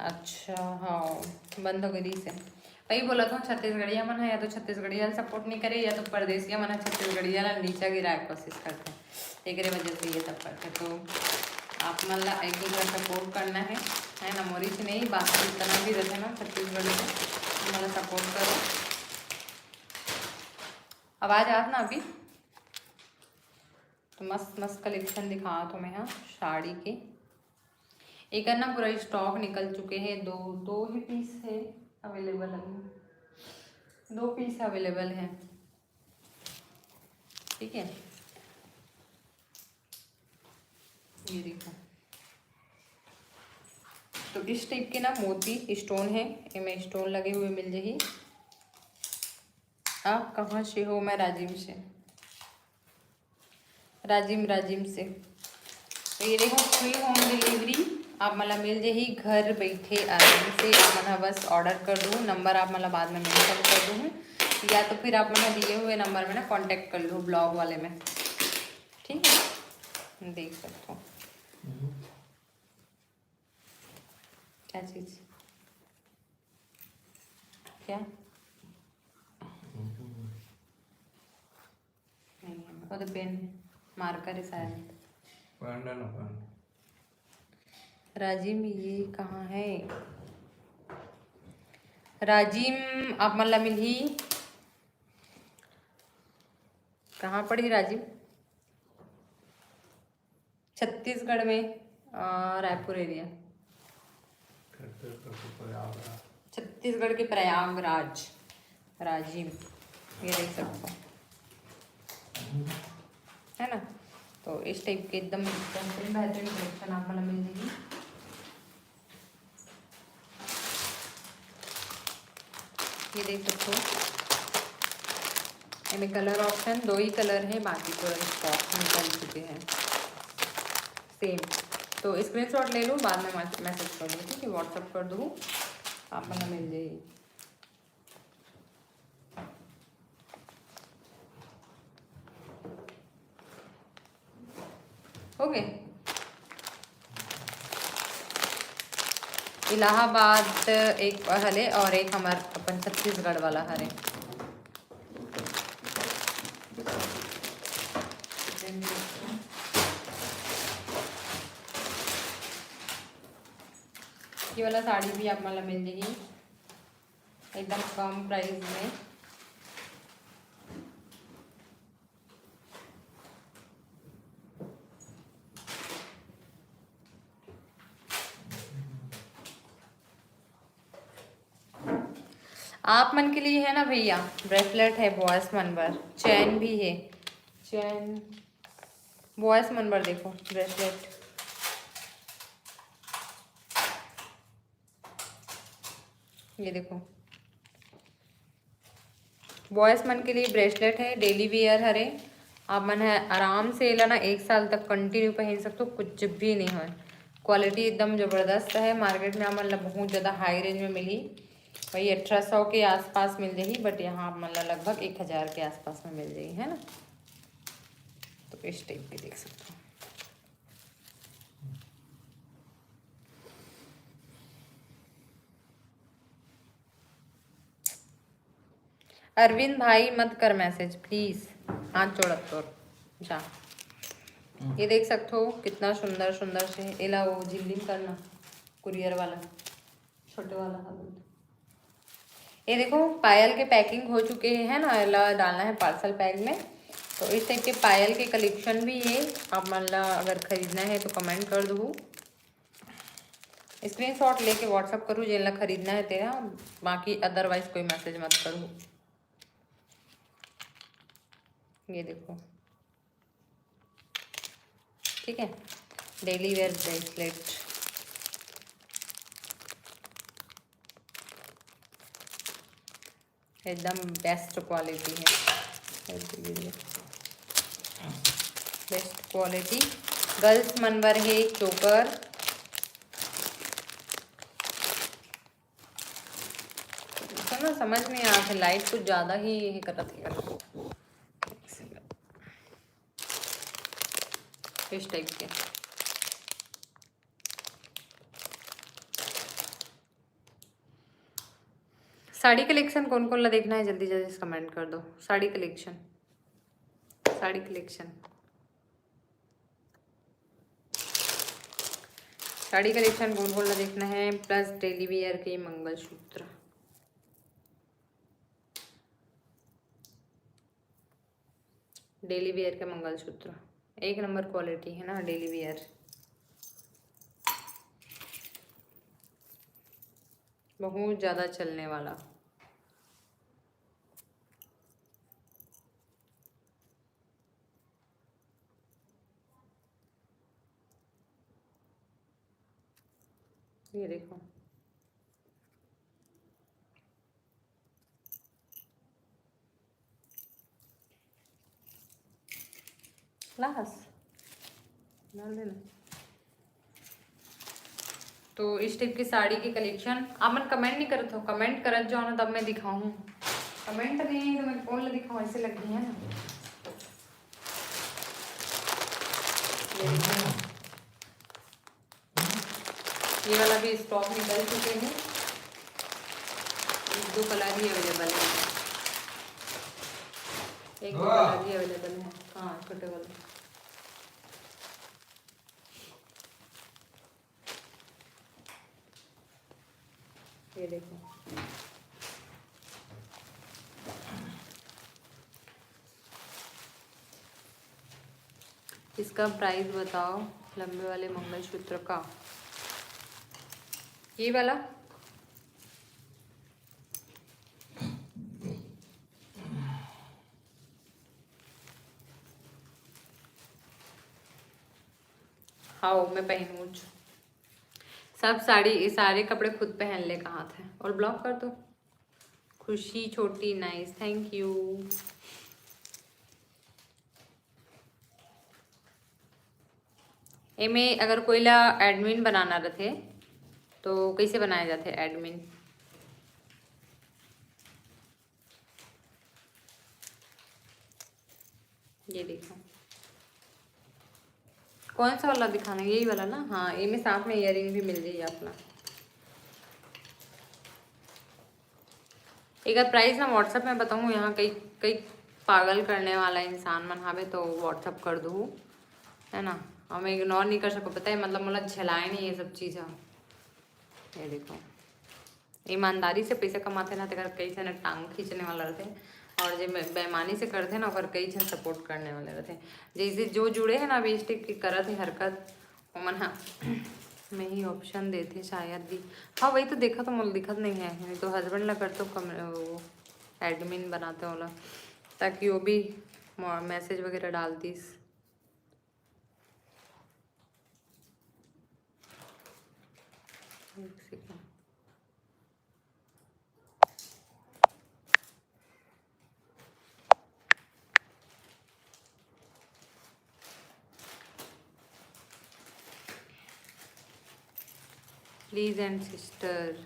अच्छा हाँ, बंद हो गई से वही बोला था छत्तीसगढ़िया मन है, या तो छत्तीसगढ़िया सपोर्ट नहीं करे या तो परदेसिया मन है छत्तीसगढ़िया नीचा गिराए के कोशिश करते हैं, एक वजह से ये सब करते। तो आप मन ला एक दूसरा सपोर्ट करना है ना, मोरी से नहीं, बाकी जितना भी रहते ना छत्तीसगढ़ में मतलब सपोर्ट करो। आवाज आत ना अभी तो मस्त मस्त कलेक्शन दिखा तो मैं हाँ साड़ी के। एक ना पूरा स्टॉक निकल चुके हैं, दो ही पीस है अवेलेबल, अभी 2 पीस अवेलेबल हैं, ठीक है। ये देखो, तो इस टाइप के ना मोती स्टोन है, इनमें स्टोन लगे हुए मिल जाही। आप कहाँ से हो? मैं राजिम से, राजिम से। तो ये देखो फ्री होम डिलीवरी आप मतलब मिल जाही घर बैठे आराम से। आप मतलब बस ऑर्डर कर दूँ, नंबर आप मतलब बाद में मेंशन कर दूँ, या तो फिर आप मतलब दिए हुए नंबर में ना कांटेक्ट कर लो ब्लॉग वाले में, ठीक है। देख सकते हो क्या चीज़, क्या नहीं है वो तो पेन मार्कर है शायद। राजिम ये कहाँ है? राजिम आप मतलब मिली कहाँ पड़ी राजिम? छत्तीसगढ़ में, रायपुर एरिया, छत्तीसगढ़ के प्रयागराज राजिम, ये देख सकते हो है ना। तो इस टाइप के एकदम बेहतरीन कलेक्शन आप मतलब मिल जाएगी। ये देख सकते हो, इनमें कलर ऑप्शन 2 ही कलर है, बाकी पूरा स्टॉक निकल चुके हैं सेम। तो स्क्रीनशॉट ले लूँ, बाद में मैसेज कर दूँ, ठीक है, व्हाट्सअप कर दूँ, आप मतलब मिल जाएगी। ओके। इलाहाबाद एक हले और एक हमार अपन छत्तीसगढ़ वाला हरे। ये वाला साड़ी भी आप मतलब मिल जाएगी एकदम कम प्राइस में। आप मन के लिए है ना भैया, ब्रेसलेट है बॉयस मनबर, चैन भी है, चैन बॉयस मनबर, देखो ब्रेसलेट, ये देखो बॉयस मन के लिए ब्रेसलेट है, डेली वेयर हरे। आप मन है आराम से लेना, 1 साल तक कंटिन्यू पहन सकते हो, कुछ भी नहीं है। क्वालिटी एकदम ज़बरदस्त है, मार्केट में आप मतलब बहुत ज़्यादा हाई रेंज में मिली, वही 1800 के आसपास मिल जाएगी, बट यहाँ आप मतलब लगभग 1000 के आसपास में मिल जाएगी, है ना। तो इस टाइप के देख सकते हो। अरविंद भाई मत कर मैसेज प्लीज, हाथ जोड़त तोर जा। ये देख सकते हो कितना सुंदर सुंदर से एला वो झिल्ली करना कुरियर वाला छोटे वाला हाथ। ये देखो पायल के पैकिंग हो चुके हैं ना, एला डालना है पार्सल बैग में। तो इस टाइप के पायल के कलेक्शन भी है, आप मतलब अगर खरीदना है तो कमेंट कर दो, स्क्रीनशॉट लेके व्हाट्सअप करूँ जिनला खरीदना है तेरा, बाकी अदरवाइज कोई मैसेज मत करूँ। ये देखो ठीक है, डेली वेयर ब्रेसलेट एकदम बेस्ट क्वालिटी है, बेस्ट क्वालिटी। गर्ल्स मनवर है चोकर, तो ना समझ नहीं आ रहा, लाइट कुछ ज़्यादा ही करत है इस टाइप के। साड़ी कलेक्शन कौन कौन ला देखना है जल्दी जल्दी कमेंट कर दो। Sari collection, sari collection, sari collection कौन कौन ला देखना है। प्लस डेली वेयर के मंगलसूत्र, डेली वेयर के मंगलसूत्र एक नंबर क्वालिटी है ना डेली वेयर, बहुत ज़्यादा चलने वाला। ये देखो लास डाल देना। तो इस टाइप की साड़ी की कलेक्शन आप मन कमेंट नहीं करत हो, कमेंट करत जाओ ना तब मैं दिखाऊँ। कमेंट नहीं तो मैं कौन ला दिखाऊँ, ऐसे लग रही है ना। ये वाला भी स्टॉक निकल चुके हैं, 1-2 कलर ही अवेलेबल है, 1-2 कलर ही अवेलेबल है। हाँ छोटे वाले ये देखो। इसका प्राइस बताओ लंबे वाले मंगलसूत्र का। ये वाला हाँ मैं पहनूँ। सब साड़ी सारे कपड़े खुद पहन ले कहाँ थे। और ब्लॉक कर दो। खुशी छोटी नाइस, थैंक यू। एमे अगर कोई ला एडमिन बनाना रहे तो कैसे बनाए जाते एडमिन। ये देखो कौन सा वाला दिखाना, यही वाला ना। हाँ ये में साथ में इयररिंग भी मिल जाएगी अपना। एक बार प्राइस मैं व्हाट्सएप में बताऊँ, यहाँ कई कई पागल करने वाला इंसान मन हावे तो व्हाट्सएप कर दूँ है ना। और मैं इग्नोर नहीं कर सकूँ, पता है मतलब मतलब झेलाए नहीं ये सब चीज़। ये देखो ईमानदारी से पैसा कमाते ना तो कई जन टांग खींचने वाला रहते, और जो बेईमानी से करते ना और कई जन सपोर्ट करने वाले रहते। जैसे जो जुड़े हैं ना अभी इस टाइप की करत है हरकत मन। हाँ में ही ऑप्शन देते शायद भी। हाँ वही तो देखा तो मुझे दिखत नहीं है, नहीं तो हस्बैंड ला करते वो एडमिन बनाते होला ताकि वो भी मैसेज वगैरह डालती। Please and sister,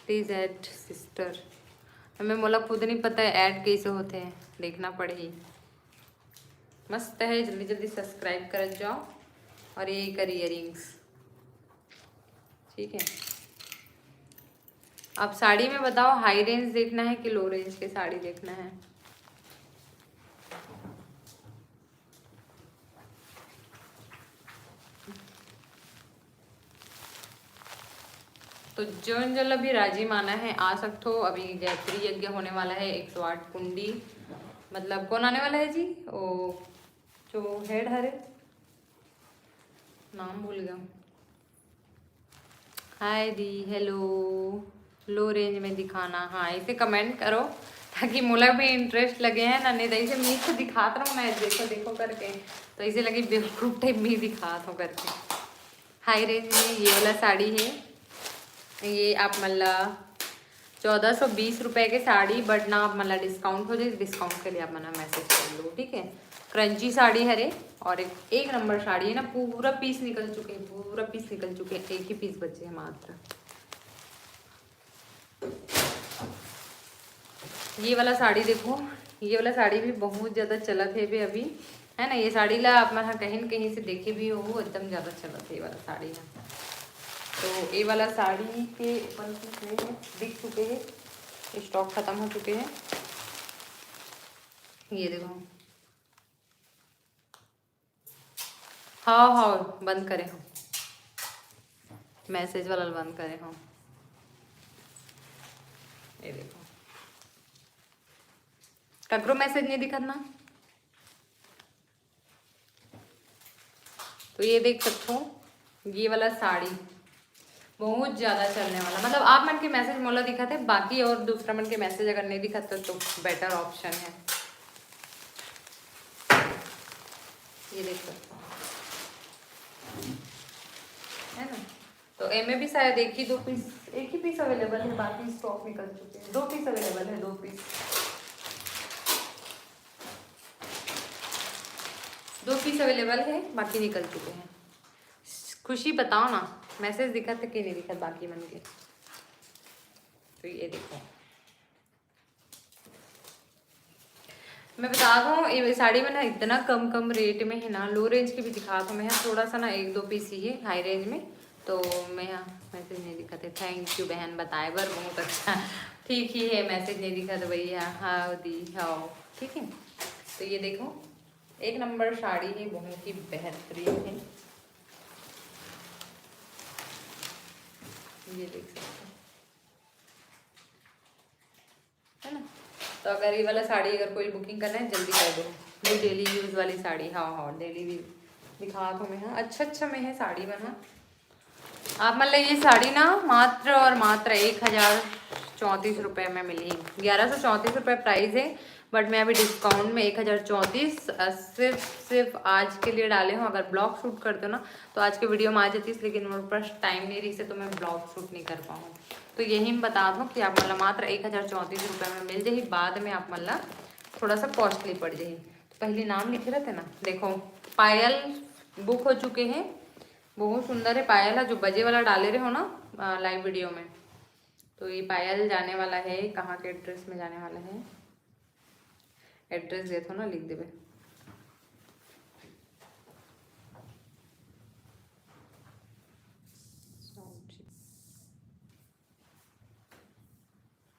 please add sister. हमें मोला खुद नहीं पता है ऐड कैसे होते हैं, देखना पड़ेगी। मस्त है, जल्दी जल्दी सब्सक्राइब कर जाओ। और ये कर इयरिंग्स ठीक है। अब साड़ी में बताओ हाई रेंज देखना है कि लो रेंज के साड़ी देखना है। तो जो अभी राजी माना है आ सकते हो। अभी जयपुरी यज्ञ होने वाला है, 108 कुंडी। मतलब कौन आने वाला है जी, ओ जो हेड हरे नाम भूल गया। हाय दी हेलो। लो रेंज में दिखाना, हाँ इसे कमेंट करो ताकि मुला भी इंटरेस्ट लगे है ना। नहीं तो ऐसे मीट से दिखाता रहा मैं, देखो देखो करके तो ऐसे लगे बेवकूफ टाइप में दिखाता हूँ करके। हाई रेंज में ये वाला साड़ी है, ये आप मतलब 1420 रुपये के साड़ी, बट ना आप मतलब डिस्काउंट हो जाए, डिस्काउंट के लिए आप मना मैसेज कर लो ठीक है। क्रंची साड़ी हरे और एक नंबर साड़ी है ना। पूरा पीस निकल चुके हैं, पूरा पीस निकल चुके हैं, एक ही पीस बचे हैं मात्र। ये वाला साड़ी देखो, ये वाला साड़ी भी बहुत ज़्यादा चलत है भी अभी है ना। ये साड़ी ला आप मतलब कहीं न कहीं से देखे भी हो, एकदम ज़्यादा चलत है ये वाला साड़ी है। तो ये वाला साड़ी के ऊपर से दिख चुके हैं, स्टॉक खत्म हो चुके हैं। ये देखो, हाँ हाँ बंद करे हो, मैसेज वाला बंद करे हो। ये देखो, ककरो मैसेज नहीं दिखत ना, तो ये देख सकते हो, ये वाला साड़ी बहुत ज़्यादा चलने वाला, मतलब आप मन के मैसेज मोला दिखा थे, बाकी और दूसरा मन के मैसेज अगर नहीं दिखा तो बेटर ऑप्शन है। ये देख सकते हो, है ना। तो एम में भी शायद एक ही पीस अवेलेबल है, बाकी स्टॉक निकल चुके हैं। 2 पीस अवेलेबल है, 2 पीस, 2 पीस अवेलेबल है, बाकी निकल चुके हैं। खुशी बताओ ना, मैसेज दिखा था कि नहीं दिखा बाकी मन के। तो ये देखो, मैं बता दूँ ये साड़ी में ना इतना कम रेट में है ना, लो रेंज की भी दिखा दूँ मैं, थोड़ा सा ना 1-2 पीस ही है हाई रेंज में। तो मैं यहाँ मैसेज नहीं दिखाते, थैंक यू बहन बताए बर, बहुत अच्छा, ठीक ही है, मैसेज नहीं दिखा तो भैया, हाँ दी हाँ ठीक है। तो ये देखो, 1 नंबर साड़ी है, बहुत ही बेहतरीन है, ये देख सकते है ना। तो अगर ये वाला साड़ी अगर कोई बुकिंग करना है जल्दी कर दो, ये डेली यूज वाली साड़ी, हाँ हाँ डेली यूज दिखा दो मैं, हाँ अच्छा में है साड़ी बना। आप मतलब ये साड़ी ना मात्र और मात्र 1034 रुपये में मिली, 1134 रुपये प्राइस है, बट मैं अभी डिस्काउंट में 1034 सिर्फ आज के लिए डाले हूँ। अगर ब्लॉग शूट करते हो ना तो आज के वीडियो में आ जाती, लेकिन मेरे पास टाइम नहीं रही से तो मैं ब्लॉग शूट नहीं कर पाऊँ। तो यही मैं बता दूँ कि आप मतलब मात्र 1034 रुपये में मिल जाए, बाद में आप मतलब थोड़ा सा कॉस्टली पड़ जाए। तो पहले नाम लिखे रहते ना, देखो पायल बुक हो चुके हैं, बहुत सुंदर है पायल है, जो बजे वाला डाले रहे हो ना लाइव वीडियो में, तो ये पायल जाने वाला है, कहाँ के एड्रेस में जाने वाला है, एड्रेस देखो ना, लिख देवे।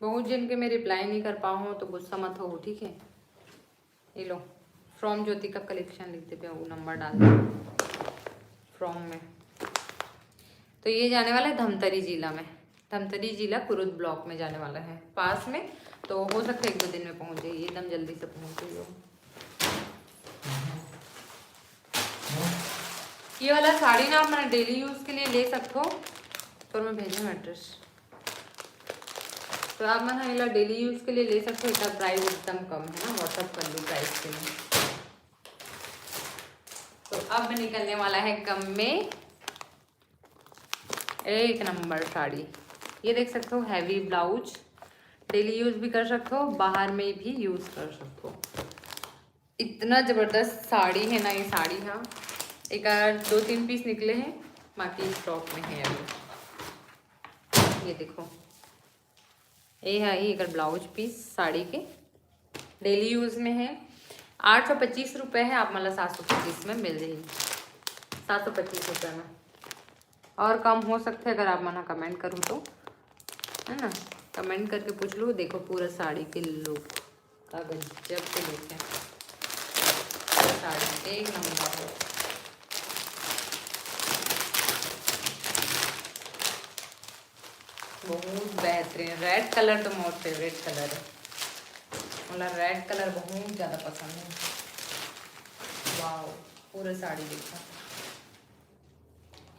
बहुत जन के मैं रिप्लाई नहीं कर पाऊँ तो गुस्सा मत हो, ठीक है। ये लो, फ्रॉम ज्योतिका कलेक्शन लिख देवे, वो नंबर डाल दे फ्रॉम में। तो ये जाने वाला है धमतरी जिला में, धमतरी जिला कुरुद ब्लॉक में जाने वाला है, पास में। तो हो सकता है 1-2 दिन में पहुंच जाइए, एकदम जल्दी से पहुंच जाइए। ये वाला साड़ी ना आप मैंने डेली यूज के लिए ले सकते हो, तो मैं भेजूँ एड्रेस, तो आप मैंने ये डेली यूज के लिए ले सकते हो। इसका प्राइस एकदम कम है ना, व्हाट्सअप कर लो प्राइस के लिए। तो अब निकलने वाला है कम में 1 नंबर साड़ी, ये देख सकते हो, हैवी ब्लाउज, डेली यूज भी कर सकते हो, बाहर में भी यूज कर सकते हो। इतना जबरदस्त साड़ी है ना ये साड़ी, हाँ 2-3 पीस निकले हैं, बाकी स्टॉक में है अभी। ये देखो, ये है ही अगर ब्लाउज पीस साड़ी के, डेली यूज में है, 825 रुपये है, आप मतलब 725 में मिल जाएगी, 725 रुपये में, और कम हो सकते हैं अगर आप मना कमेंट करूँ तो, है ना, कमेंट करके पूछ लो। देखो पूरा साड़ी के लुक का गजब के लुक है, साड़ी 1 नंबर है। बहुत बेहतरीन, रेड कलर तो मोर फेवरेट कलर है, मतलब रेड कलर बहुत ज़्यादा पसंद है। वाह, पूरा साड़ी देखा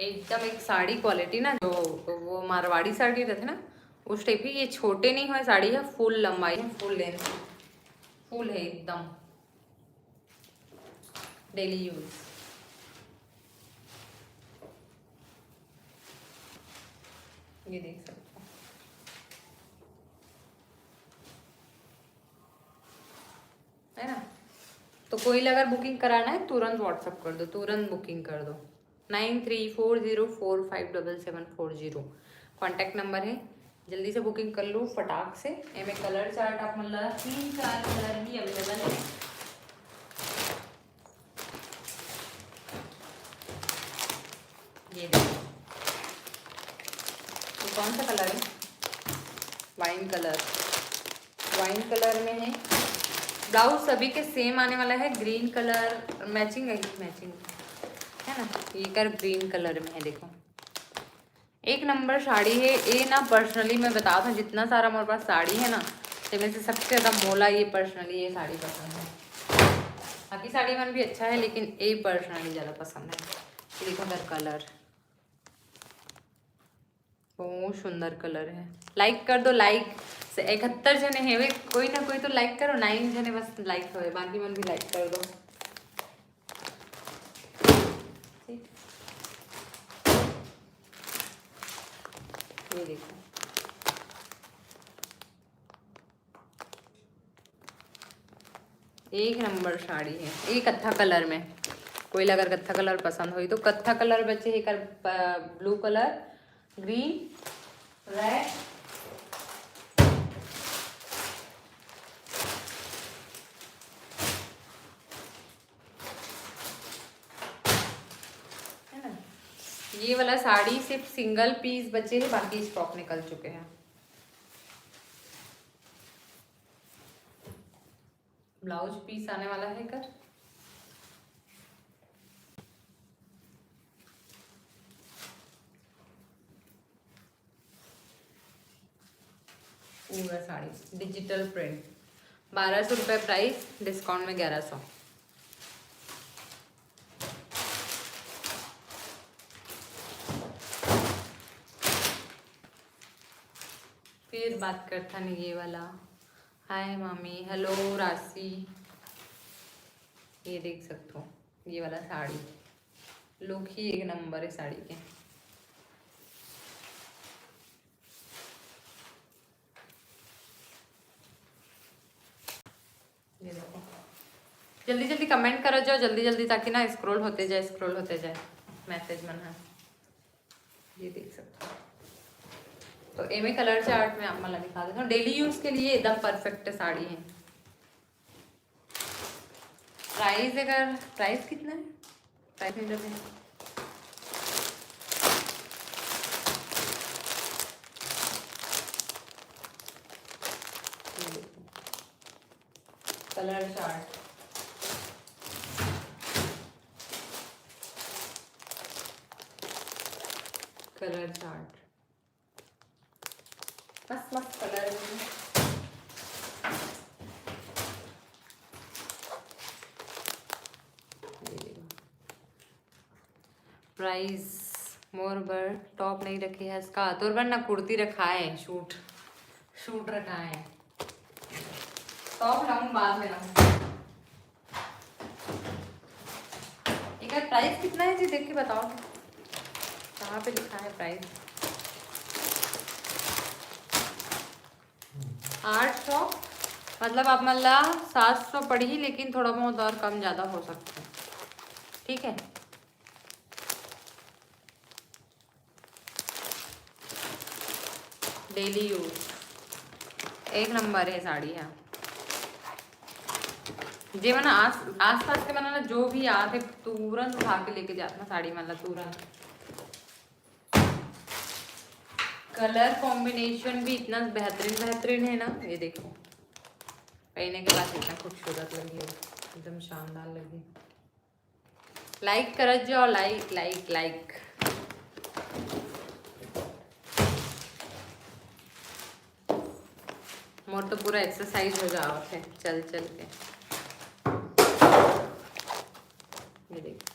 एकदम एक साड़ी क्वालिटी ना, जो वो मारवाड़ी साड़ी रहते ना उस टाइप की। ये छोटे नहीं है साड़ी, है फुल लंबाई है, फुल लेंथ, फुल है एकदम, डेली यूज। ये देख सकते हो, है ना। तो कोई अगर बुकिंग कराना है तुरंत व्हाट्सअप कर दो, तुरंत बुकिंग कर दो, 9340457740 कॉन्टैक्ट नंबर है, जल्दी से बुकिंग कर लो फटाक से। एम कलर चार्ट आप मतलब 3-4 कलर ही अवेलेबल है। ये देखो, कौन सा कलर है? Wine colour. वाइन कलर में है। ब्लाउज सभी के सेम आने वाला है। ग्रीन कलर मैचिंग है, मैचिंग है ना। ये कर ग्रीन कलर में है, देखो एक नंबर साड़ी है ये ना। पर्सनली मैं बता दूँ, जितना सारा हमारे पास साड़ी है ना, तो में से सबसे ज़्यादा मोला ये पर्सनली ये साड़ी पसंद है। बाकी साड़ी मन भी अच्छा है, लेकिन ये पर्सनली ज़्यादा पसंद है। ये देखो इधर कलर बहुत सुंदर कलर है। लाइक कर दो, लाइक 71 जने है वे, कोई ना कोई तो लाइक करो। 9 जने बस लाइक हो, बाकी मन भी लाइक कर दो। ठीक, ये देखो एक नंबर साड़ी है ये कत्था कलर में। कोई अगर कत्था कलर पसंद हो तो कत्था कलर बच्चे है कर ब्लू कलर, ग्रीन, रेड, है ना। ये वाला साड़ी सिर्फ सिंगल पीस बचे हैं, बाकी स्टॉक निकल चुके हैं। ब्लाउज पीस आने वाला है कर। पूरा साड़ी डिजिटल प्रिंट, 1200 रुपये प्राइस, डिस्काउंट में 1100। फिर बात करता नहीं ये वाला। हाय मामी, हेलो राशि। ये देख सकते हो ये वाला साड़ी, लुक ही एक नंबर है साड़ी के। ये देखो, जल्दी जल्दी कमेंट करो जाओ, जल्दी जल्दी, ताकि ना स्क्रॉल होते जाए, स्क्रॉल होते जाए मैसेज मन है। ये देख सकते हो। तो एमे कलर चार्ट में आप मला दिखा देता हूँ। डेली यूज के लिए एकदम परफेक्ट साड़ी है। प्राइस अगर प्राइस कितना है, प्राइस नहीं देते हैं। कलर चार्ट कलर चार्ट मस्त मस्त कलर है। प्राइस मोर बर टॉप नहीं रखी है इसका, तो ना कुर्ती रखा है, शूट शूट रखा है। टॉप लाऊं बाद में लाऊं। एक प्राइस कितना है जी, देख के बताओ कहाँ पे लिखा है प्राइस। 800, मतलब आप मतलब 700 पड़ी, लेकिन थोड़ा बहुत और कम ज़्यादा हो सकता है। ठीक है, डेली यूज एक नंबर है साड़ी है। जे मना आस पास के मना जो भी आते तुरंत उठा के लेके जाते ना साड़ी, मतलब तुरंत। कलर कॉम्बिनेशन भी इतना बेहतरीन बेहतरीन है ना। ये देखो पहनने के बाद इतना खूबसूरत लगी, एकदम शानदार लगी। लाइक कर जाओ, लाइक लाइक लाइक। मोर तो पूरा एक्सरसाइज हो जाओ थे चल चल के। ये देखो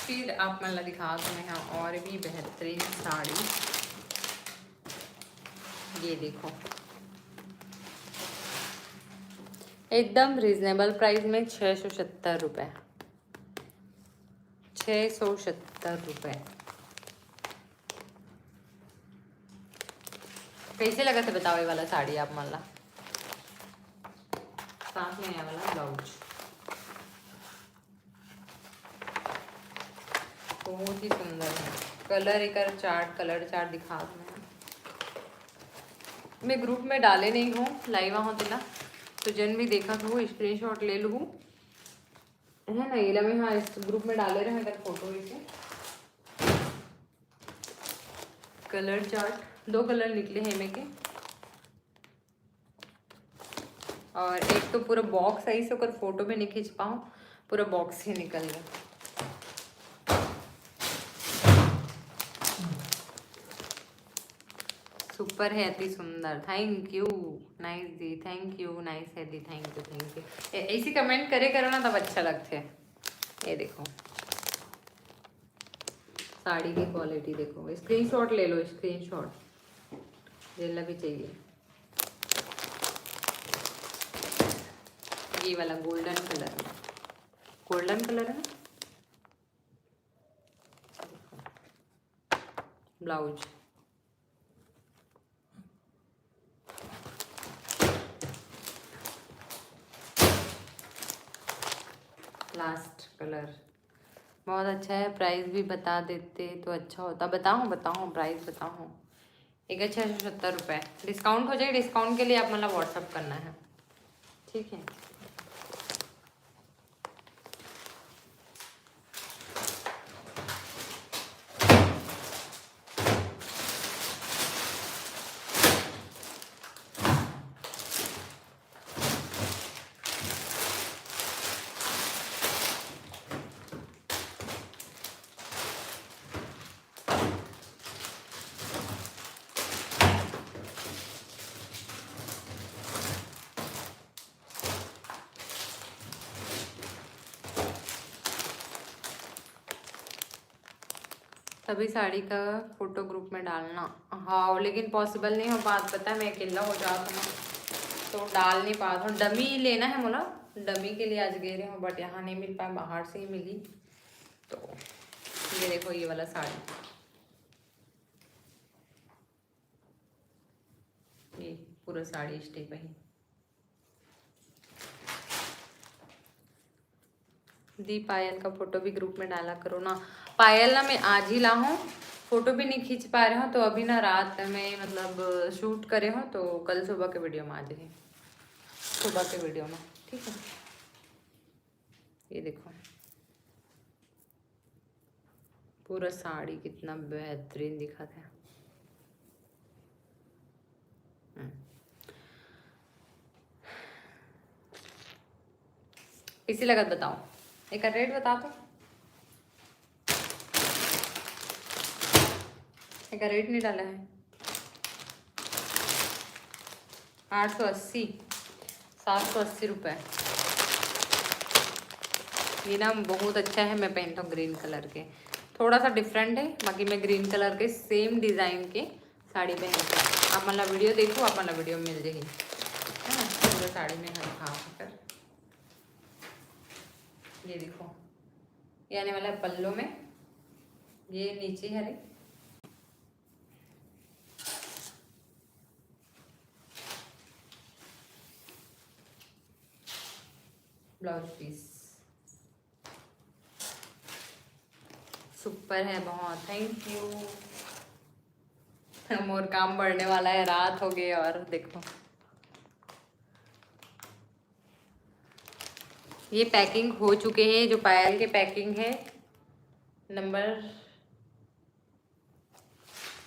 फिर आप मतलब दिखा दो मैं यहाँ और भी बेहतरीन साड़ी। ये देखो एकदम रिजनेबल प्राइस में 670 रुपये, 670 रुपये। कैसे लगा था बताओ ये वाला साड़ी आप मान ला। साथ में आया वाला ब्लाउज बहुत ही सुंदर है। कलर एक चार्ट, कलर चार्ट दिखा दूँ मैं ग्रुप में डाले नहीं हूँ लाइवा हो तिला, तो जन भी देखा तो वो स्क्रीनशॉट ले लूँ है ना। ये में हाँ इस ग्रुप में डाले रहे अगर फोटो इसे कलर चार्ट 2 कलर निकले हैं मेरे के, और एक तो पूरा बॉक्स सही से अगर फोटो में नहीं खींच पाऊँ, पूरा बॉक्स ही निकल गया। सुपर है, अति सुंदर, thank you nice the, thank you nice है दी, थैंक यू। ऐसी कमेंट करे करो ना तब अच्छा लगता है। ये देखो साड़ी की क्वालिटी देखो, स्क्रीनशॉट ले लो, स्क्रीनशॉट जेला भी चाहिए। ये वाला गोल्डन कलर में, गोल्डन कलर है ना, ब्लाउज लास्ट कलर बहुत अच्छा है। प्राइस भी बता देते तो अच्छा होता। बताऊँ प्राइस बताऊँ। एक 670 रुपये डिस्काउंट हो जाए। डिस्काउंट के लिए आप मतलब व्हाट्सअप करना है, ठीक है। तभी साड़ी का फोटो ग्रुप में डालना। हाँ लेकिन पॉसिबल नहीं हो पाता, पता है मैं अकेला हो जाता हूँ तो डाल नहीं पाता हूँ। डमी लेना है मोला, डमी के लिए आज गए रहे हूँ बट यहाँ नहीं मिल पाया, बाहर से ही मिली। तो ये देखो ये वाला साड़ी, ये पूरा साड़ी स्टेप है। दी पायल का फोटो भी ग्रुप में डाला करो ना। पायल ना मैं आज ही ला हूँ, फोटो भी नहीं खींच पा रहे हो तो अभी ना रात में मतलब शूट करे हो तो कल सुबह के वीडियो में आ जाए, सुबह के वीडियो में, ठीक है। ये देखो पूरा साड़ी कितना बेहतरीन दिखा था। इसी लगत बताओ, एक रेट बता दो, एक रेट नहीं डाला है। 880, 780 रुपये। ये ना बहुत अच्छा है, मैं पहनता हूँ ग्रीन कलर के, थोड़ा सा डिफरेंट है। बाकी मैं ग्रीन कलर के सेम डिज़ाइन के साड़ी पहनती हूँ। आप मतलब वीडियो देखो, आप मतलब वीडियो मिल जाएगी है ना पूरा साड़ी में दिखा कर। ये देखो ये आने वाला है पल्लो में, ये नीचे है रे, ब्लाउज पीस सुपर है बहुत, थैंक यू। मोर काम बढ़ने वाला है, रात हो गई और देखो ये पैकिंग हो चुके हैं। जो पायल के पैकिंग है नंबर,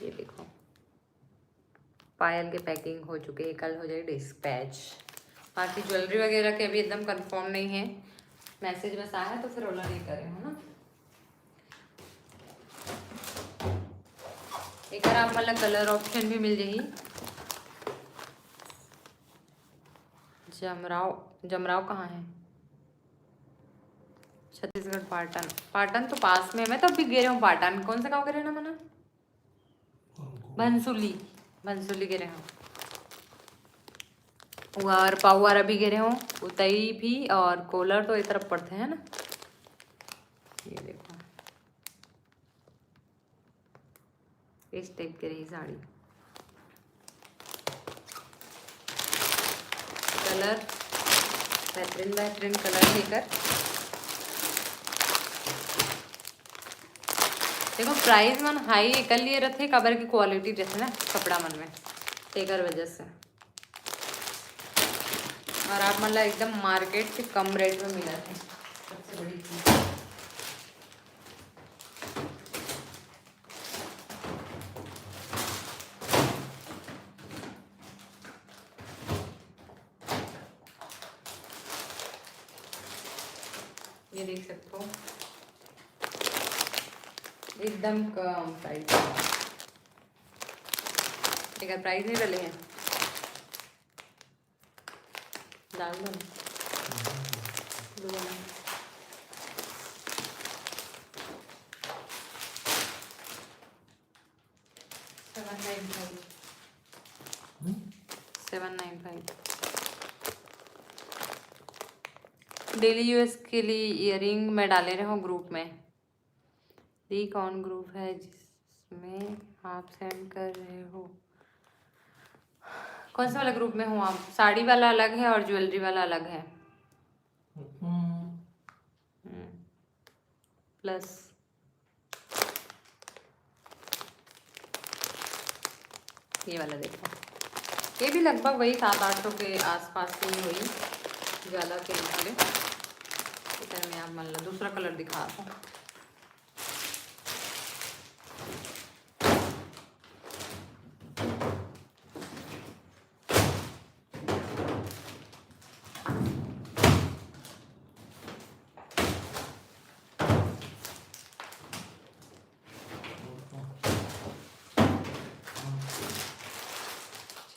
ये देखो पायल के पैकिंग हो चुके हैं, कल हो जाए डिस्पैच। बाकी ज्वेलरी वगैरह के अभी एकदम कंफर्म नहीं है, मैसेज बस आया तो फिर ओला नहीं करे हो ना। एक बार आप मतलब कलर ऑप्शन भी मिल जाएगी। जमराव कहाँ है? छत्तीसगढ़ पाटन, पाटन तो पास में है। मैं तो अभी गिरे हूँ पाटन, कौन सा गाँव गिरे ना मना? भनसुली, भनसुली गिरे हूँ। और पाउआरा भी गिरे हूँ, उतई भी, और कोलर तो इस तरफ पड़ते हैं ना। ये देखो इस टाइप की रही साड़ी, कलर बेहतरीन बेहतरीन कलर लेकर देखो प्राइस मन हाई एकल लिए रखे काबर की क्वालिटी जैसे ना कपड़ा मन में तेकर वजह से, और आप मतलब एकदम मार्केट से कम रेट में मिला है, सबसे बड़ी चीज। ये देख सकते हो एकदम कम प्राइस, एक प्राइस नहीं डले हैं, डाल दो ना। 795 डेली यूएस के लिए इयरिंग में डाले रहे हो ग्रुप में। ये कौन ग्रुप है जिसमें आप सेंड कर रहे हो? कौन सा वाला ग्रुप में हो आप? साड़ी वाला अलग है और ज्वेलरी वाला अलग है। प्लस ये वाला देखो, ये भी लगभग वही 700-800 के आसपास की ही हुई, ज़्यादा के निकाले। इधर में आप मान लो दूसरा कलर दिखा दो।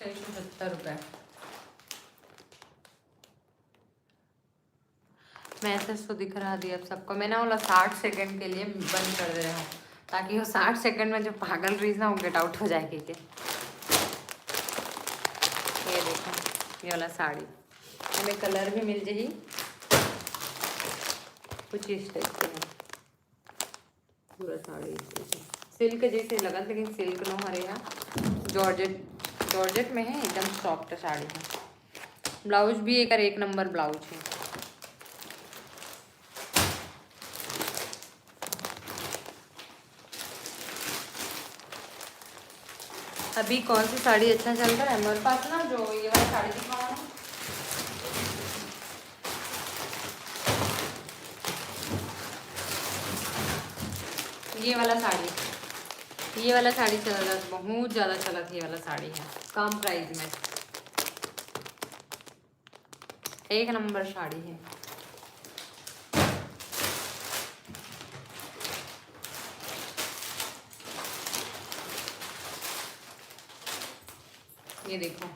₹670 मैसेज तो दिख रहा दिया अब सबको। मैंने बोला 60 सेकंड के लिए बंद कर दे रहा हूँ, ताकि वो 60 सेकंड में जो पागल रीज ना वो गेट आउट हो जाएगी के। ये देखो ये वाला साड़ी हमें कलर भी मिल जाएगी कुछ इस टाइप से है, पूरा साड़ी सिल्क जैसे लगा, लेकिन सिल्क नो हरे यहाँ जॉर्जेट में है, एकदम सॉफ्ट साड़ी है। ब्लाउज भी एक नंबर ब्लाउज है। अभी कौन सी साड़ी अच्छा चल रहा है हमारे पास ना, जो ये वाला साड़ी दिखाओ ना, ये वाला साड़ी चल रहा है, बहुत ज़्यादा चला था। ये वाला साड़ी है कम प्राइस में, एक नंबर साड़ी है। ये देखो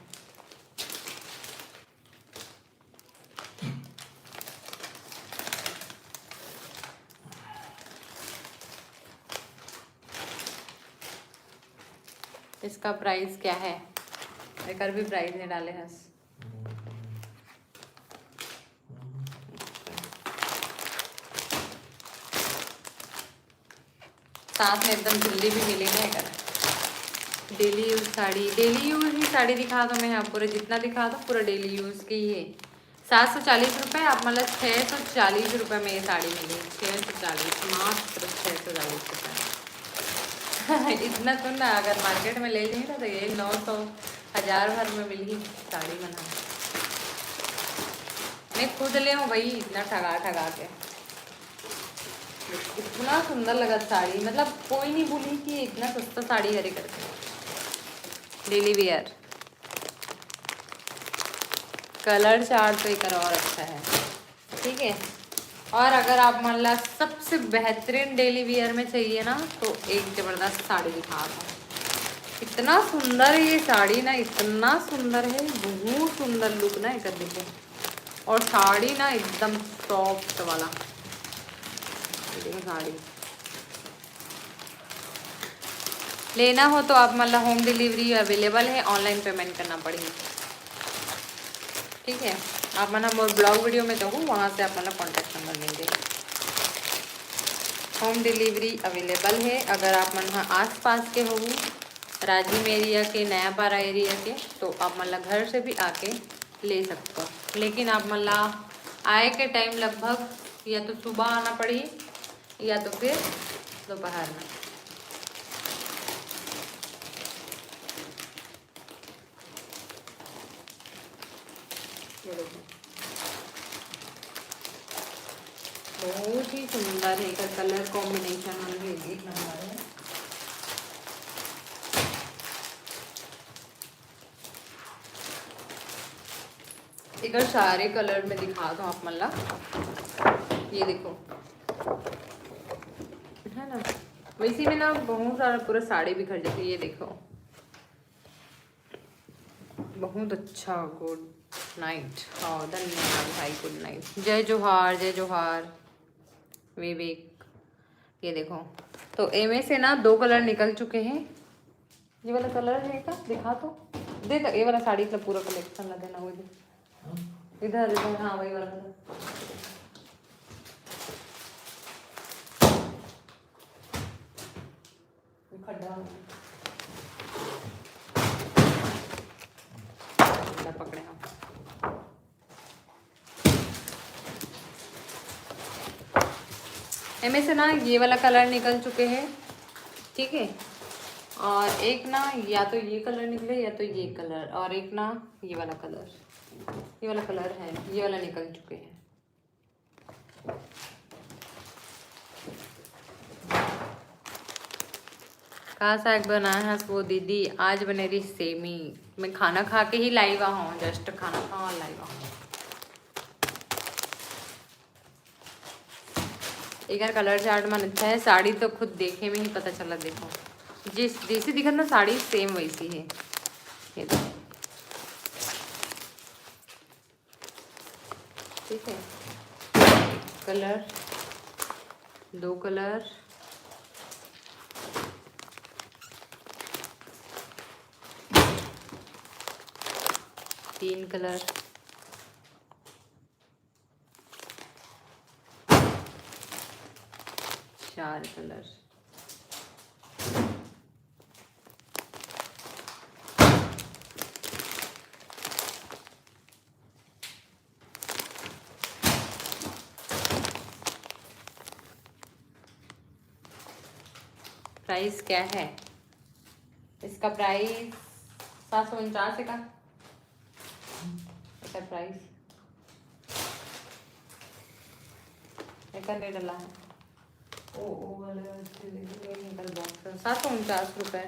इसका प्राइस क्या है, एक भी प्राइस नहीं डाले हैं। साथ में एकदम जल्दी भी मिली ना कर। Daily use sari, daily use ही साड़ी दिखा दो मैं यहाँ पूरा, जितना दिखा दो पूरा डेली यूज की ही है। 740 रुपये, आप मतलब 640 रुपये में ये साड़ी मिली। 640, मात्र 640 रुपये इतना तो ना, अगर मार्केट में ले ली ना तो ये 900 1000 भर में मिली साड़ी बना। मैं खुद ले हूँ भाई, इतना ठगा के। इतना सुंदर लगा साड़ी, मतलब कोई नहीं बोली कि इतना सस्ता साड़ी हरे करके। डेली वियर कलर चार्ट तो एक और अच्छा है, ठीक है। और अगर आप मान ला सबसे बेहतरीन डेली वियर में चाहिए ना, तो एक ज़बरदस्त साड़ी दिखा दो। इतना सुंदर है ये साड़ी ना, इतना सुंदर है, बहुत सुंदर लुक ना एक देखो। और साड़ी ना एकदम सॉफ्ट वाला देखो साड़ी। लेना हो तो आप मतलब होम डिलीवरी अवेलेबल है, ऑनलाइन पेमेंट करना पड़ेगी, ठीक है। आप मतलब मोर ब्लॉग वीडियो में तो वहाँ से आप मतलब कॉन्टैक्ट नंबर लेंगे। होम डिलीवरी अवेलेबल है। अगर आप मन आस पास के हो, राजीव एरिया के, नयापारा एरिया के, तो आप मतलब घर से भी आके ले सकते हो। लेकिन आप मतलब आए के टाइम लगभग या तो सुबह आना पड़ी या तो फिर दोपहर में, ये देखो बहुत ही सुंदर है, इसका कलर कॉम्बिनेशन भी एक नंबर है। एक सारे कलर में दिखा दो आप मल्ला, ये देखो है ना, वैसे में ना बहुत सारा पूरा साड़ी बिखर जाती है। ये देखो बहुत अच्छा। Good night. हाँ धन्यवाद भाई, गुड नाइट। जय जोहार, जय जोहार विवेक। ये देखो तो एमे से ना 2 कलर निकल चुके हैं। ये वाला कलर है का दिखा तो दे, ये वाला साड़ी का पूरा कलेक्शन लगे ना, वो इधर इधर, हाँ वही वाला कलर। खड्डा पकड़े हम। इनमें से ना ये वाला कलर निकल चुके हैं, ठीक है। और एक ना या तो ये कलर निकले या तो ये कलर, और एक ना ये वाला कलर, ये वाला कलर है, ये वाला निकल चुके हैं। कहाँ साग बनाया है वो दीदी? आज बने रही सेमी। मैं खाना खा के ही लाइव हूँ, जस्ट खाना खा लाइव हूँ। एक बार कलर चार्ट मन अच्छा है, साड़ी तो खुद देखे में ही पता चला। देखो जिस जैसी दिखत ना साड़ी सेम वैसी है। ये देखो ठीक है। कलर 2 कलर, तीन कलर, 4 कलर, प्राइस क्या है इसका? प्राइस 749 का इसका प्राइस। एक ले डाला है ओ वाले निकल बॉक्स 749 रुपये,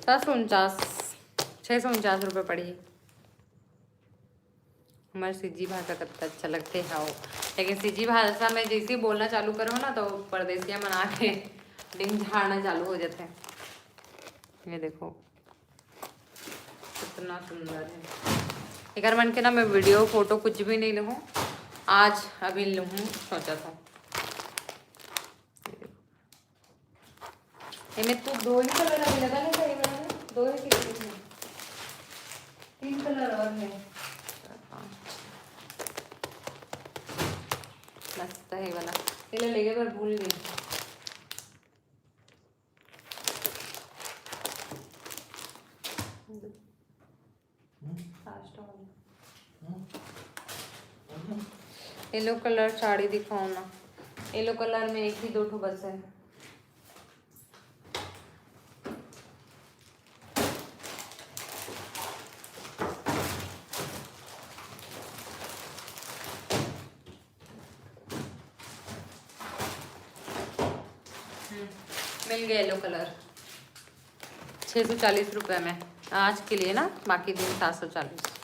749 649 पड़ी। हमारे सिजी भाषा कितना अच्छा लगते है वो, लेकिन सिजी भाषा में जैसे बोलना चालू करो ना तो परदेसिया मना के डिंग झाड़ना चालू हो जाते हैं। ये देखो कितना सुंदर है। एक मन के ना मैं वीडियो फोटो कुछ भी नहीं लूँ, आज अभी लूँ सोचा था। इनमें तो 2 ही कलर अभी लगा नहीं, 2 ही 3 कलर और है। मस्त है वाला, ये लेगे पर भूल गई। येलो कलर साड़ी दिखाओ ना। येलो कलर में 1 ही 2 ठो बस है। मिल गया येलो कलर 640 रुपये में आज के लिए ना, बाकी दिन 740।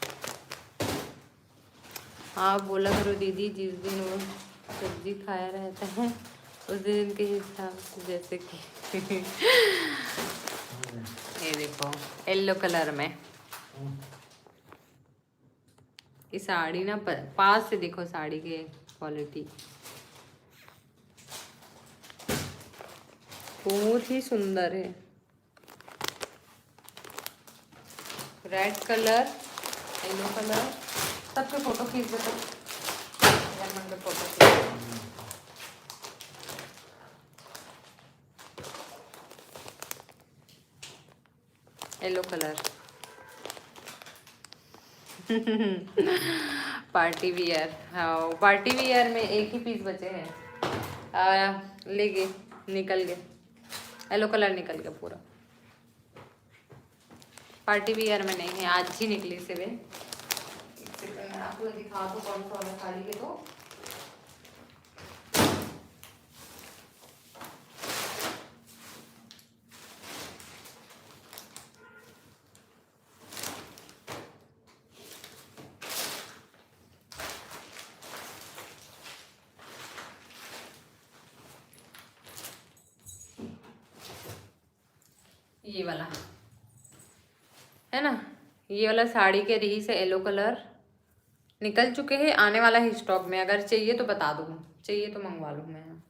हाँ बोला करो दीदी, जिस दिन वो सब्जी खाया रहता है उस दिन के हिसाब से, जैसे कि ये देखो येलो कलर में ये साड़ी ना, पास से देखो साड़ी के क्वालिटी बहुत ही सुंदर है। रेड कलर, येलो कलर, सबके फोटो खींच दो। Photo yellow colour party wear. हाँ पार्टी वियर में 1 ही पीस बचे हैं, ले गए, निकल गए। येलो कलर निकल गया पूरा, पार्टी वियर में नहीं है, आज ही निकली से वे। आपको दिखा दो कौन सा वाला साड़ी के। तो ये वाला है ना, ये वाला साड़ी के रीस है, येलो कलर निकल चुके हैं, आने वाला है स्टॉक में। अगर चाहिए तो बता दूँ, चाहिए तो मंगवा लूँ मैं,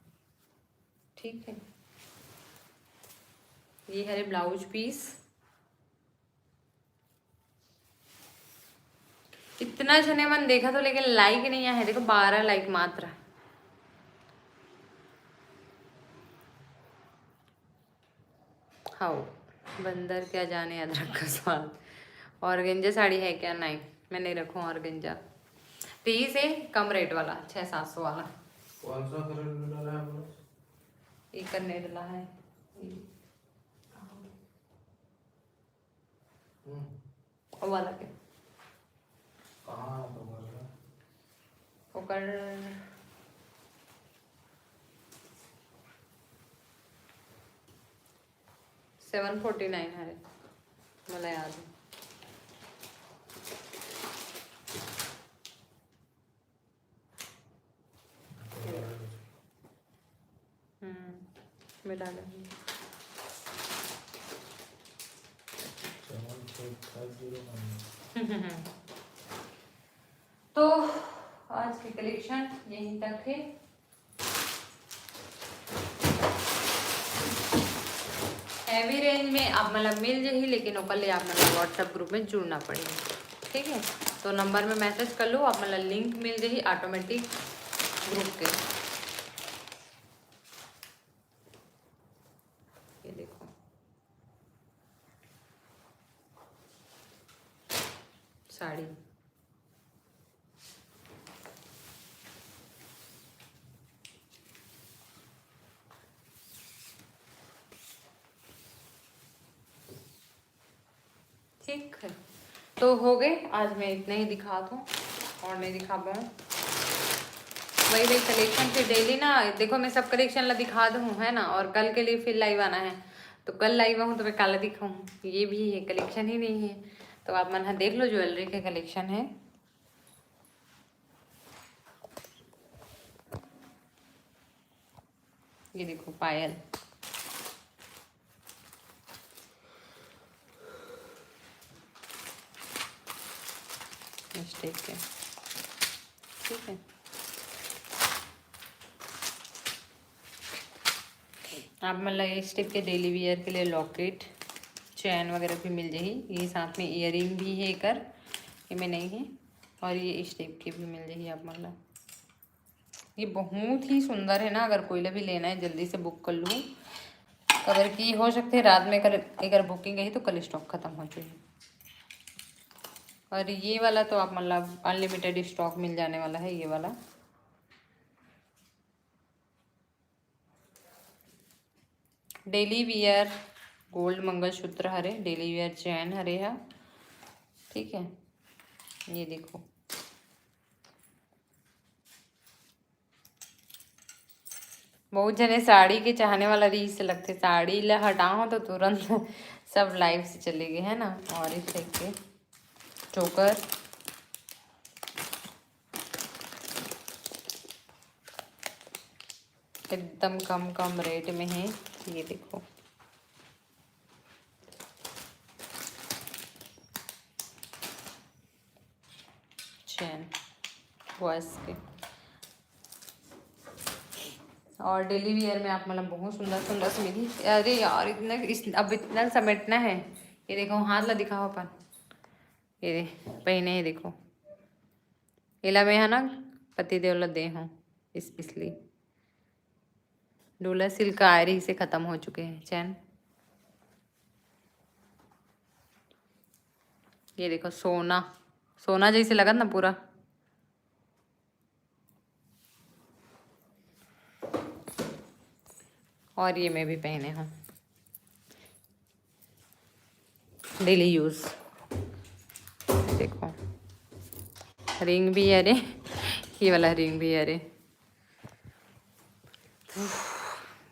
ठीक है। ये है ब्लाउज पीस। इतना जने मन देखा तो, लेकिन लाइक नहीं आया है। देखो 12 लाइक मात्र। हाँ, बंदर क्या जाने अदरक का स्वाद। ऑर्गेंजा साड़ी है क्या? नहीं, मैं नहीं रखूँ ऑर्गेंजा। पीस है कम रेट वाला, 600-700 वाला। कौन सा कलर डाला है बोलो? ये करने डाला है वो वाला के कहाँ तो बोल रहा? वो कर 749 है, मला याद है। मैं डालूंगी। 7,509। तो आज की कलेक्शन यहीं तक है। हैवी रेंज में आप मतलब मिल जाही, लेकिन ओकर आप मतलब व्हाट्सएप ग्रुप में जुड़ना पड़ेगा, ठीक है। तो नंबर में मैसेज कर लो, आप मतलब लिंक मिल जाही ऑटोमेटिक ग्रुप के। ये देखो साड़ी, ठीक है। तो हो गए, आज मैं इतना ही दिखा दूँ और नहीं दिखा पाऊँ। वही कलेक्शन फिर डेली ना, देखो मैं सब कलेक्शन ला दिखा दूँ है ना, और कल के लिए फिर लाइव आना है। तो कल लाइव आऊँ तो मैं कल दिखाऊँ, ये भी है कलेक्शन ही नहीं है। तो आप मन देख लो, ज्वेलरी के कलेक्शन है। ये देखो पायल, मिस्टेक है, ठीक है। आप मतलब इस टाइप के डेली वियर के लिए लॉकेट, चैन वगैरह भी मिल जाएगी। ये साथ में इयरिंग भी है कर, ये में नहीं है। और ये इस टाइप की भी मिल जाएगी आप मतलब। ये बहुत ही सुंदर है ना, अगर कोई भी लेना है जल्दी से बुक कर लूँ। अगर की हो सकते है रात में कर, अगर बुकिंग गई तो कल स्टॉक ख़त्म हो जाएगी। और ये वाला तो आप मतलब अनलिमिटेड स्टॉक मिल जाने वाला है। ये वाला डेली वियर गोल्ड मंगलसूत्र हरे, डेली वियर चैन हरे है, ठीक है। ये देखो बहुत जने साड़ी के चाहने वाला रीस से लगते, साड़ी ला हटाओ तो तुरंत सब लाइव से चले गए है ना। और इस टाइप के चोकर, एकदम कम रेट में है। ये देखो चैन बॉयस के। और डेली वियर में आप मतलब बहुत सुंदर सुंदर से मिली। अरे यार अब इतना समेटना है। ये देखो हाथ ला दिखाओ अपन, ये पहने है देखो, इला में है ना पति देवला दे हूँ इसलिए। डोला सिल्क आयरी से ख़त्म हो चुके हैं चैन। ये देखो सोना, सोना जैसे लगा ना पूरा। और ये मैं भी पहने हूँ डेली यूज़। देखो रिंग भी अरे ये वाला रिंग भी अरे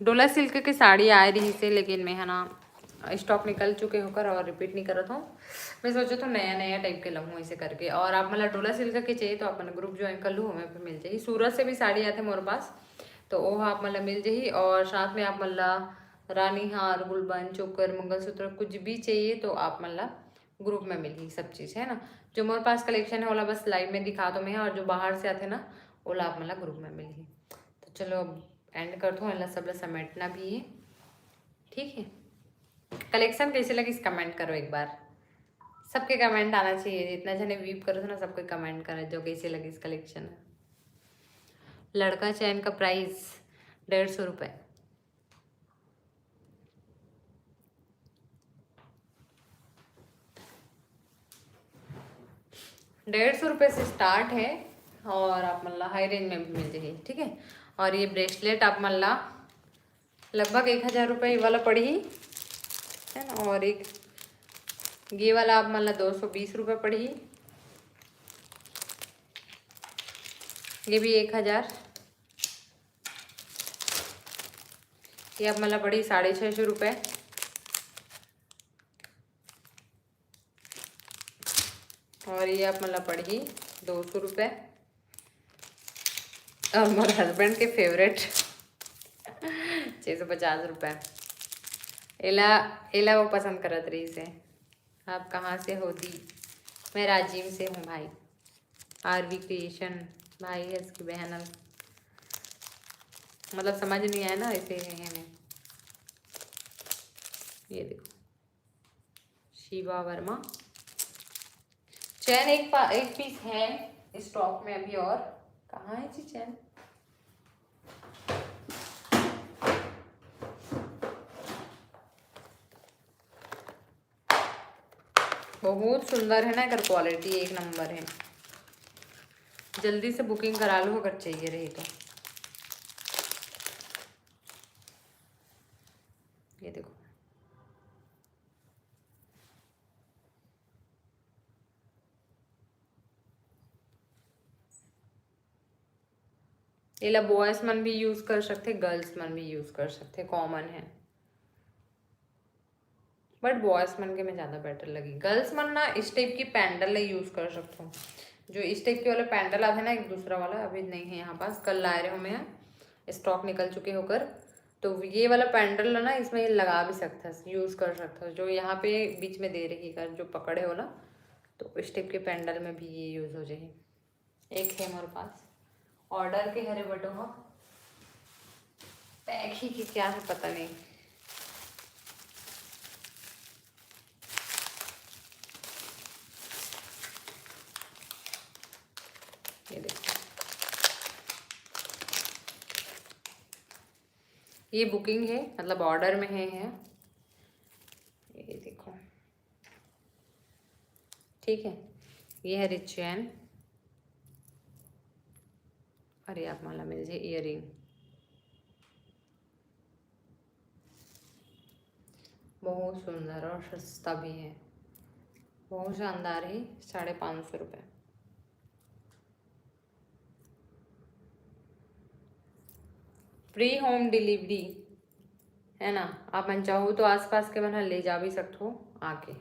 डोला सिल्क की साड़ी आ रही से, लेकिन मैं है ना स्टॉक निकल चुके होकर और रिपीट नहीं करत हूँ। मैं सोचा तो नया नया टाइप के लूँ ऐसे करके। और आप मतलब डोला सिल्क के चाहिए तो आप मतलब ग्रुप ज्वाइन कर लूँ, हमें पे मिल जाए। सूरत से भी साड़ी आते मोरे पास, तो वो आप मतलब मिल जाए। और साथ में आप मतलब रानी हार, गुलबन, चोकर, मंगलसूत्र कुछ भी चाहिए तो आप मतलब ग्रुप में मिली सब चीज़ है ना। जो मोरे पास कलेक्शन है वाला बस लाइव में दिखा दो मैं, और जो बाहर से आते ना वो आप मतलब ग्रुप में मिली। तो चलो अब एंड कर दो, अल्लाह सब समेटना भी है, ठीक है। कलेक्शन कैसे लगी कमेंट करो एक बार, सबके कमेंट आना चाहिए। जितना जने वीव करो ना सबके कमेंट करो जो कैसे लगी इस कलेक्शन। लड़का चैन का प्राइस 150 रुपये। 150 रुपये से स्टार्ट है, और आप मतलब हाई रेंज में भी मिल जाएगी, ठीक है। और ये ब्रेसलेट आप मतलब लगभग 1000 रुपये वाला पड़ी है ना। और एक ये वाला आप मतलब 220 रुपये पड़ी, ये भी 1000। ये अब मतलब पड़ी 650 रुपये। और ये आप मतलब पड़ी 200 रुपये। और मेरे हस्बैंड के फेवरेट 650 रुपये। एला एला वो पसंद करत रही से। आप कहाँ से हो दी? मैं राजीव से हूँ भाई। आरवी क्रिएशन भाई है इसकी बहन, मतलब समझ नहीं आया ना ऐसे है हमें। ये देखो शिवा वर्मा चैन एक पीस है स्टॉक में अभी। और कहाँ है जी चैन? बहुत सुंदर है ना, अगर क्वालिटी एक नंबर है। जल्दी से बुकिंग करा लो अगर चाहिए रही तो। ये देखो ये बॉयज मन भी यूज कर सकते, गर्ल्स मन भी यूज कर सकते, कॉमन है। बट बॉयज मन के में ज़्यादा बेटर लगी। गर्ल्स मन ना इस टाइप की पैंडल यूज कर सकते हो। जो इस टाइप के वाले पैंडल आते हैं ना, एक दूसरा वाला अभी नहीं है यहाँ पास, कल लाए रहे हो मैं, स्टॉक निकल चुके होकर। तो ये वाला पैंडल ना इसमें लगा भी सकता है, यूज़ कर सकता है। जो यहाँ पे बीच में दे रही कर जो पकड़े हो ना, तो इस टाइप के पैंडल में भी ये यूज़ हो जाए। एक है हमारे पास ऑर्डर के हरे बटो हाँ, पैक ही की क्या है पता नहीं। ये देखो ये बुकिंग है, मतलब ऑर्डर में है। ये देखो ठीक है। ये है रिच चैन, और ये आप माला मिल जाए इयर रिंग। बहुत सुंदर और सस्ता भी है, बहुत शानदार है। 550 रुपये। फ्री होम डिलीवरी है ना। आप मन चाहो तो आसपास के मन ले जा भी सकते हो आके,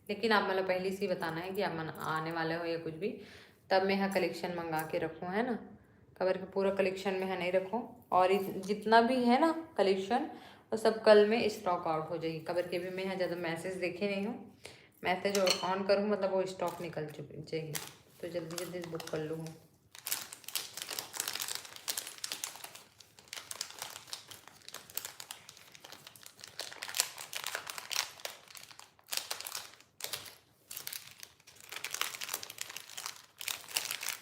लेकिन आप मतलब पहले से ही बताना है कि आप मन आने वाले हो या कुछ भी, तब मैं यहाँ कलेक्शन मंगा के रखूँ है ना। कवर के पूरा कलेक्शन में है नहीं रखूँ। और जितना भी है ना कलेक्शन वो सब कल में स्टॉक आउट हो जाएगी। कवर के भी मैं यहाँ ज़्यादा मैसेज देखे नहीं हूँ, मैसेज ऑन करूँ मतलब वो स्टॉक निकल चुकी जाएगी, तो जल्दी जल्दी बुक कर लूँ।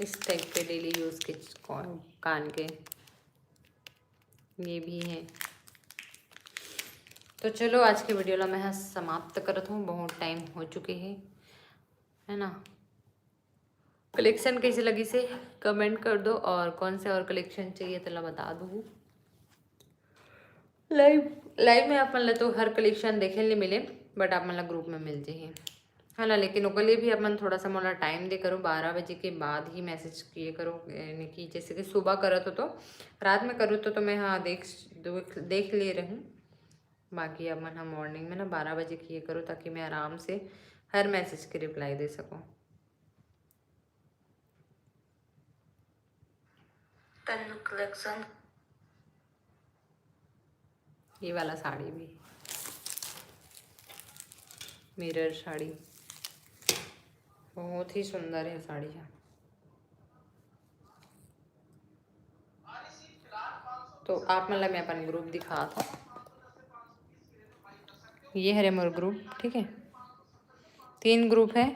इस टाइप पे डेली यूज़ के कान के ये भी हैं। तो चलो आज के वीडियो ला मैं समाप्त करत हूँ, बहुत टाइम हो चुके हैं है ना। कलेक्शन कैसे लगी से कमेंट कर दो, और कौन से और कलेक्शन चाहिए तो ला बता दो। लाइव में आप मतलब तो हर कलेक्शन देखे नहीं मिले, बट आप मतलब ग्रुप में मिल जाइए, है ना, लेकिन ओकर लिए भी अपन थोड़ा सा मोला टाइम दे करो, 12 बजे के बाद ही मैसेज किए करो, यानी कि जैसे कि सुबह करत हो तो रात में करूँ तो मैं हाँ देख ले रही। बाकी अपन हम मॉर्निंग में ना 12 बजे किए करो, ताकि मैं आराम से हर मैसेज के रिप्लाई दे सकूँ। तन्नू कलेक्शन, ये वाला साड़ी भी, मिरर साड़ी बहुत ही सुंदर है साड़ी है। तो आप मतलब मैं अपन ग्रुप दिखा था, ये है मोर ग्रुप, ठीक है, 3 ग्रुप है।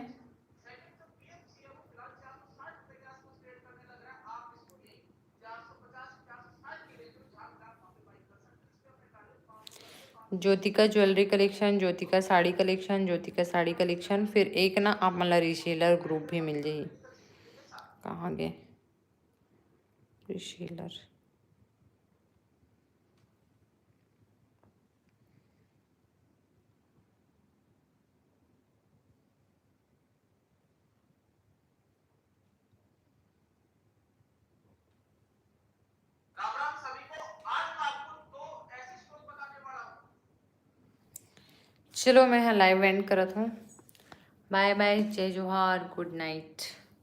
Jyotika jewellery collection, Jyotika sari collection, Jyotika sari collection, फिर एक ना आप मतलब रीसेलर ग्रुप भी मिल जाए। कहाँ गए रीसेलर? चलो मैं लाइव एंड करत हूँ। बाय बाय, जय जोहार, गुड नाइट।